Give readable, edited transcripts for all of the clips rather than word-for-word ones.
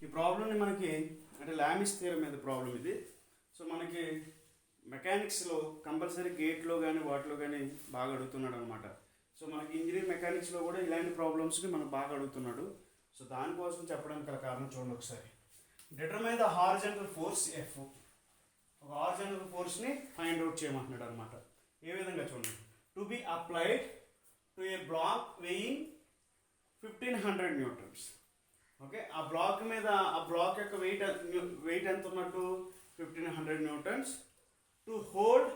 ఈ ప్రాబ్లమ్ని మనకి అంటే లామిస్ థియరం మీద ప్రాబ్లం ఇది. సో మనకి మెకానిక్స్లో కంపల్సరీ గేట్లో కానీ వాటిలో కానీ బాగా అడుగుతున్నాడు అనమాట. సో మనకి ఇంజనీరింగ్ మెకానిక్స్లో కూడా ఇలాంటి ప్రాబ్లమ్స్ని మనకు బాగా అడుగుతున్నాడు. సో దానికోసం చెప్పడానికి గల కారణం చూడండి ఒకసారి. Determine the horizontal force F. ఒక హారిజాంటల్ ఫోర్స్ని ఫైండ్ అవుట్ చేయమంటున్నాడు అనమాట. ఏ విధంగా చూడండి. To be applied to a block weighing 1500 newtons. Okay, ఆ బ్లాక్ మీద ఆ బ్లాక్ యొక్క వెయిట్ ఎంత ఉన్నట్టు 1500 newtons. To hold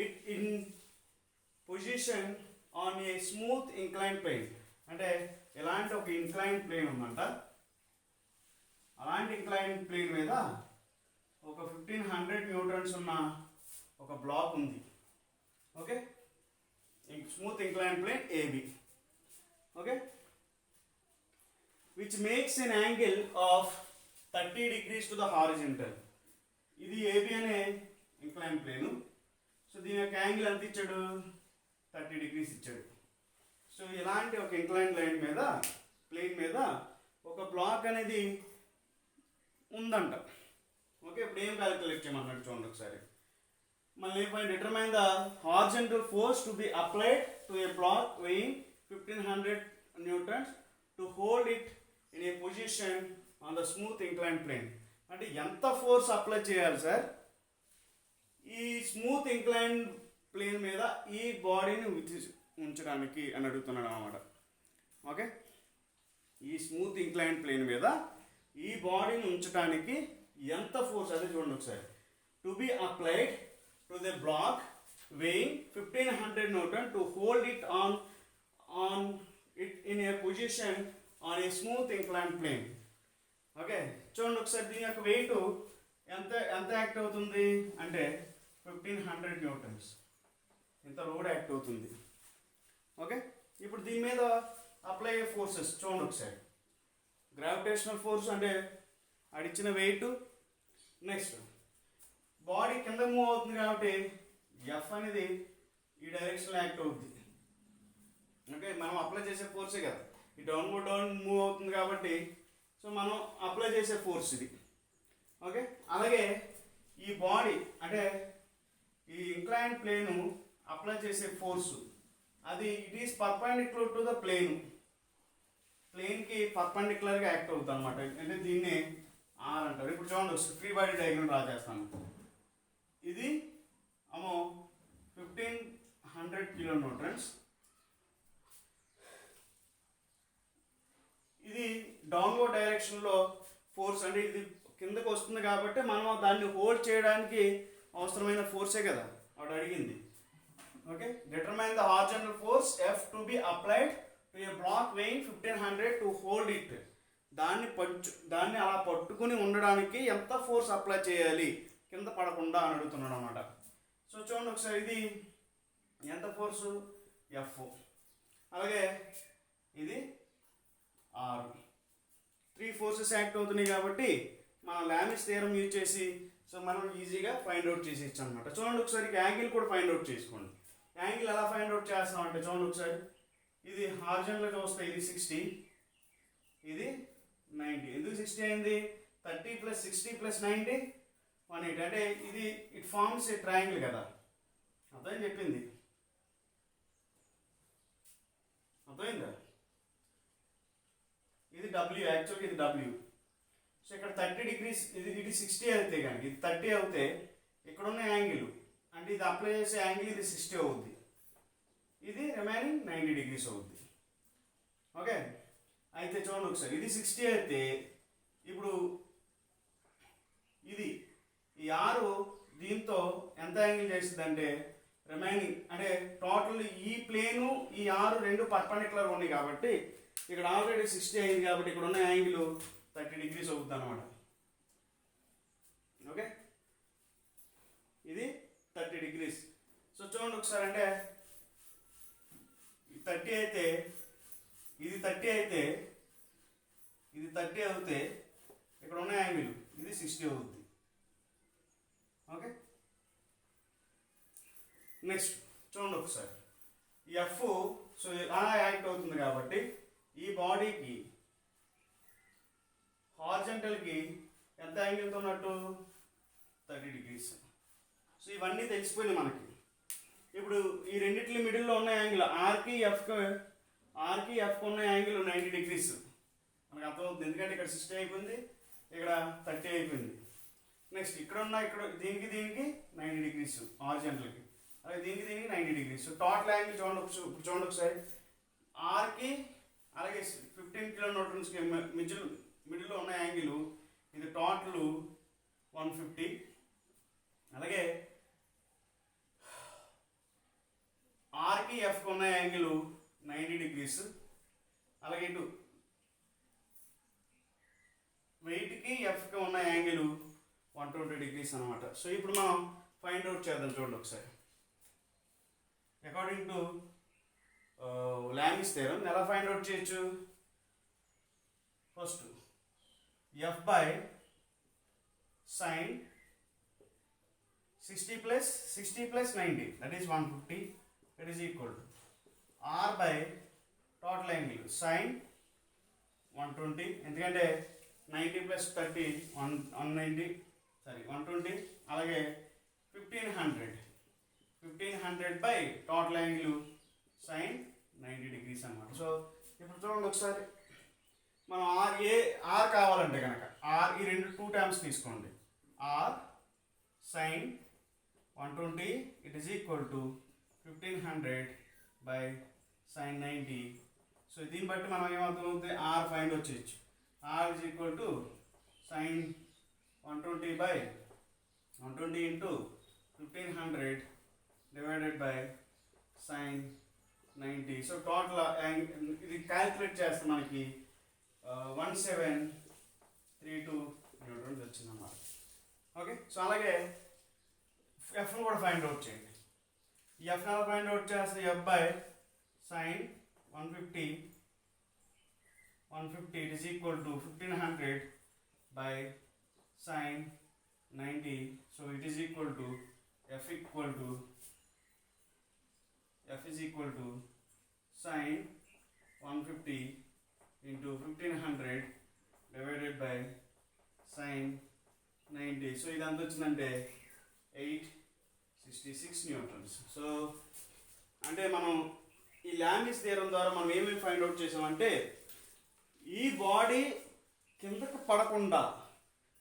it in position on a smooth incline plane. అంటే ఎలాంటి ఒక ఇంక్లైన్ ప్లేన్ ఉందంట, అలాంటి ఇంక్లైన్ ప్లేన్ మీద ఒక 1500 న్యూటన్స్ ఉన్న ఒక బ్లాక్ ఉంది. Okay, smooth incline plane AB. Okay, which makes an angle of 30 degrees to the horizontal. ఇది ఏబి అనే ఇంక్లైన్ ప్లేను. సో దీని యొక్క యాంగిల్ ఎంత ఇచ్చాడు, 30 degrees ఇచ్చాడు. సో ఇలాంటి ఒక ఇంక్లైన్ లైన్ మీద ప్లేన్ మీద ఒక బ్లాక్ అనేది ఉందంట. ఓకే, ఇప్పుడు ఏం క్యాలిక్యులేట్ చేయమన్నాడు చూడండి ఒకసారి. మళ్ళీ determine the horizontal force to be applied to a block weighing 1500 newtons to hold it in a position on the smooth incline plane. అంటే ఎంత ఫోర్స్ అప్లై చేయాలి సార్ ఈ స్మూత్ ఇంక్లైన్ ప్లేన్ మీద ఈ బాడీని ఉంచడానికి అని అడుగుతున్నాడు అన్నమాట. ఓకే, ఈ స్మూత్ ఇంక్లైన్ ప్లేన్ మీద ఈ బాడీని ఉంచడానికి ఎంత ఫోర్స్ అదే చూడండి ఒకసారి. To be applied to the block weighing 1500 newton to hold it on it in a position on a smooth incline plane. Okay, చూడండి ఒకసారి దీని యొక్క వెయిట్ ఎంత ఎంత యాక్ట్ అవుతుంది అంటే 1500 న్యూటన్స్. ఇంత లోడ్ యాక్ట్ అవుతుంది. ఓకే, ఇప్పుడు దీని మీద అప్లై అయ్యే ఫోర్సెస్ చూడండి ఒకసారి. గ్రావిటేషనల్ ఫోర్స్ అంటే అడిచిన వెయిట్. నెక్స్ట్ బాడీ కింద మూవ్ అవుతుంది కాబట్టి ఎఫ్ అనేది ఈ డైరెక్షన్లో యాక్ట్ అవుతుంది. ఓకే, మనం అప్లై చేసే ఫోర్సే కదా, ఈ డౌన్ మూవ్ అవుతుంది కాబట్టి సో మనం అప్లై చేసే ఫోర్స్ ఇది. ఓకే, అలాగే ఈ బాడీ అంటే ఈ ఇంక్లైన్ ప్లేను అప్లై చేసే ఫోర్సు అది it is perpendicular to the ప్లేన్కి పర్పెండిక్యులర్గా యాక్ట్ అవుతుంది అనమాట. అంటే దీన్ని ఆర్ అంటారు. ఇప్పుడు చూడండి ఒకసారి ఫ్రీ బాడీ డయాగ్రామ్ డ్రా చేస్తాను. ఇది 1500 కిలో న్యూటన్స్. ఇది డౌన్వర్డ్ డైరెక్షన్లో ఫోర్స్ అంటే ఇది కిందకు వస్తుంది కాబట్టి మనం దాన్ని హోల్డ్ చేయడానికి అవసరమైన ఫోర్సే కదా వాడు అడిగింది. Okay, determine the horizontal force F to be applied to a block weighing 1500 to hold it. దాన్ని అలా పట్టుకుని ఉండడానికి ఎంత ఫోర్స్ అప్లై చేయాలి కింద పడకుండా అని అడుగుతున్నాడు అనమాట. సో చూడండి ఒకసారి ఇది ఎంత ఫోర్సు ఎఫ్, అలాగే ఇది ఆర్. 3 ఫోర్సెస్ యాక్ట్ అవుతున్నాయి కాబట్టి మనం లామిస్ థియరం యూజ్ చేసి సో మనం ఈజీగా ఫైండ్ అవుట్ చేసేయచ్చు అనమాట. చూడండి ఒకసారి యాంగిల్ కూడా ఫైండ్ అవుట్ చేసుకోండి. యాంగిల్ ఎలా ఫైండ్ అవుట్ చేస్తాం అంటే చూడండి ఒకసారి. ఇది హారిజాంటల్గా చూస్తే ఇది 60, ఇది 90. ఎందుకు 60 అయింది? 30 + 60 + 90 180. అంటే ఇది ఇట్ ఫార్మ్స్ ఏ ట్రయాంగిల్ కదా, అర్థం చెప్పింది అర్థమైందా? ఇది డబ్ల్యూ, యాక్చువల్గా ఇది డబ్ల్యూ. సో ఇక్కడ 30 degrees ఇది 60 అయితే కానీ ఇది 30 అవుతే ఇక్కడ ఉన్న యాంగిల్ అంటే ఇది అప్లై చేసే యాంగిల్ ఇది 60 అవుద్ది, ఇది రిమైనింగ్ 90 degrees అవుద్ది. ఓకే, అయితే చూడండి ఒకసారి ఇది 60 అయితే ఇప్పుడు ఇది ఈ ఆరు దీంతో ఎంత యాంగిల్ చేస్తుంది అంటే రిమైనింగ్ అంటే టోటల్ ఈ ప్లేను ఈ ఆరు రెండు పర్పెండిక్యులర్ ఉన్నాయి కాబట్టి ఇక్కడ ఆల్రెడీ 60 అయింది కాబట్టి ఇక్కడ ఉన్న యాంగిల్ 30 degrees అవుతుంది అనమాట. ఓకే, ఇది 30 degrees. సో చూడండి ఒకసారి అంటే 30 అయితే ఇది 30 అయితే ఇది 30 అవుతే ఇక్కడ ఉన్న యాంగిల్ ఇది 60 అవుతుంది. ఓకే, నెక్స్ట్ చూడండి ఒకసారి ఎఫ్. సో అలా యాక్ట్ అవుతుంది కాబట్టి ఈ బాడీకి హారిజంటల్కి ఎంత యాంగిల్తో ఉన్నట్టు 30 డిగ్రీస్. సో ఇవన్నీ తెలిసిపోయినాయి మనకి. ఇప్పుడు ఈ రెండిట్ల మిడిల్లో ఉన్న యాంగిల్ ఆర్కి ఎఫ్కి ఉన్న యాంగిల్ 90 డిగ్రీస్ మనకు అర్థమవుతుంది, ఎందుకంటే ఇక్కడ 60 అయిపోయింది, ఇక్కడ 30 అయిపోయింది. నెక్స్ట్ ఇక్కడ దీనికి 90 డిగ్రీస్ హారిజంటల్కి, అలాగే దీనికి 90 డిగ్రీస్. టోటల్ యాంగిల్ చూడండి ఒకసారి. ఆర్కి అలాగే 15 కిలోన్యూటన్స్కి మిడిల్లో ఉన్న యాంగిల్ ఇది టోటల్ 150. అలాగే ఆర్కి ఎఫ్కి ఉన్న యాంగిల్ 90 డిగ్రీస్. అలాగే ఇటు వెయిట్కి ఎఫ్కి ఉన్న యాంగిల్ 120 డిగ్రీస్ అనమాట. సో ఇప్పుడు మనం ఫైండ్ అవుట్ చేద్దాం. చూడండి ఒకసారి. అకార్డింగ్ టు లామిస్ థియరం ఎలా ఫైండ్ అవుట్ చేయొచ్చు? First F by sine 60 plus 90 that is 150, that is equal to r by total angle sin 120, ఎందుకంటే 90 plus 30 190 120, అలాగే 1500 by total angle sin 90 degrees అన్నమాట. సో ఇప్పుడు చూడండి ఒకసారి, మనం ఆర్ కావాలంటే కనుక ఈ రెండు 2 టర్మ్స్ తీసుకోండి. r sin 120 it is equal to 1500 by sin 90. So దీన్ని బట్టి మనం ఏమవుతుంది, r ఫైండ్ వచ్చేయచ్చు. r is equal to sin 120 by 120 into 1500 divided by sin 90. So total ఇది క్యాల్కులేట్ చేస్తే మనకి 1732 న్యూటన్స్ వచ్చిందన్నమాట. ఓకే, సో అలాగే ఎఫ్ను కూడా ఫైండ్ అవుట్ చేయండి. ఈ ఎఫ్ని ఎలా ఫైండ్ అవుట్ చేస్తే F by sine 150 it is equal to 1500 by sin 90. So it is equal to f is equal to sin 150 into 1500 divided by sin 90. So ఇది ఎంత వచ్చిందంటే 866 న్యూటన్స్. సో అంటే మనం ఈ లామిస్ థియరం ద్వారా మనం ఏమేమి ఫైండ్ అవుట్ చేసామంటే, ఈ బాడీ కిందకి పడకుండా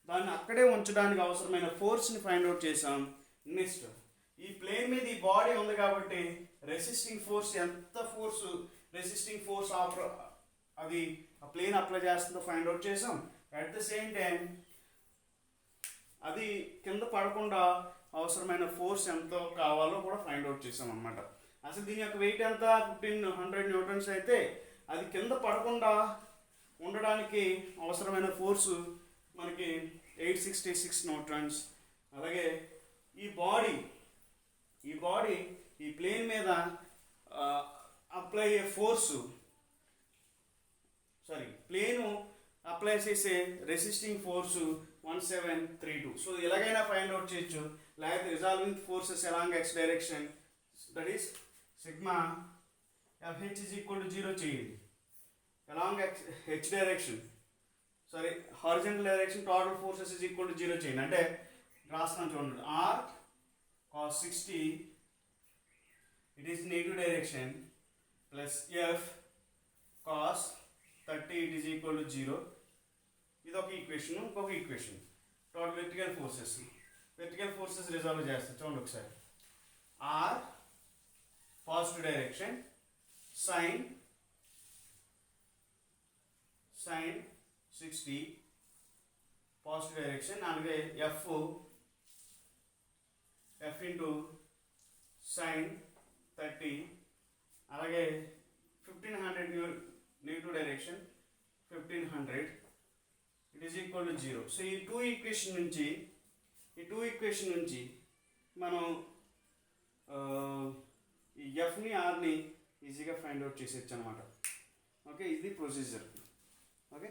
దాన్ని అక్కడే ఉంచడానికి అవసరమైన ఫోర్స్ని ఫైండ్ అవుట్ చేసాం. నెక్స్ట్ ఈ ప్లేన్ మీద ఈ బాడీ ఉంది కాబట్టి రెసిస్టింగ్ ఫోర్స్ అది ఆ ప్లేన్ అప్లై చేస్తుందో ఫైండ్ అవుట్ చేసాం. అట్ ద సేమ్ టైం అది కింద పడకుండా అవసరమైన ఫోర్స్ ఎంతో కావాలో కూడా ఫైండ్ అవుట్ చేసాం అన్నమాట. అసలు దీని యొక్క వెయిట్ ఎంత 1500 న్యూటన్స్ అయితే అది కింద పడకుండా ఉండడానికి అవసరమైన ఫోర్సు మనకి 866 న్యూటన్స్. అలాగే ఈ బాడీ ఈ ప్లేన్ మీద అప్లై అయ్యే ఫోర్సు ప్లేను అప్లై చేసే రెసిస్టింగ్ ఫోర్సు 1732. సో ఎలాగైనా ఫైండ్ అవుట్ చేయొచ్చు. లేకపోతే resolving forces along x direction, that is sigma FH is equal to 0 చేయండి. Along h direction horizontal direction total forces is equal to 0 చేయండి. అంటే రాస్తాను చూడండి, r cos 60 it is negative direction plus f cos 30 it is equal to 0. ఇది ఒక equation. ఇంకొక equation total vertical forces resolve చేస్తాం. చూడండి ఒకసారి, r positive direction sin 60 positive direction, అలాగే f ఇంటూ sin 30, అలాగే 1500 negative direction 1500 it is equal to 0. So ఈ two equation నుంచి మనం ఈ ఎఫ్ని ఆర్ని ఈజీగా ఫైండ్ అవుట్ చేసేయచ్చు అనమాట. ఓకే, ఇది ప్రొసీజర్. ఓకే.